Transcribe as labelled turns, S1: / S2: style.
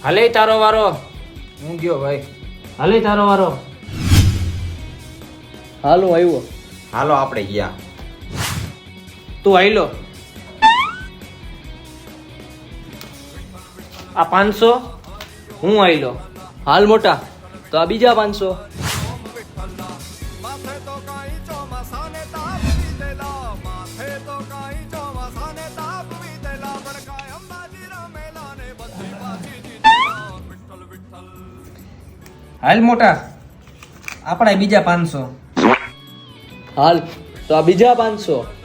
S1: હાલે તારો વારો. હું ગયો ભાઈ. હાલે તારો વારો.
S2: હાલો આવ્યો.
S3: હાલો આપણે ગયા.
S1: તું આઈલો. આ 500 હું આઈલો.
S2: હાલ મોટા, તો આ બીજા 500.
S1: હાલ મોટા, આપણા બીજા 500.
S2: હાલ, તો આ બીજા 500.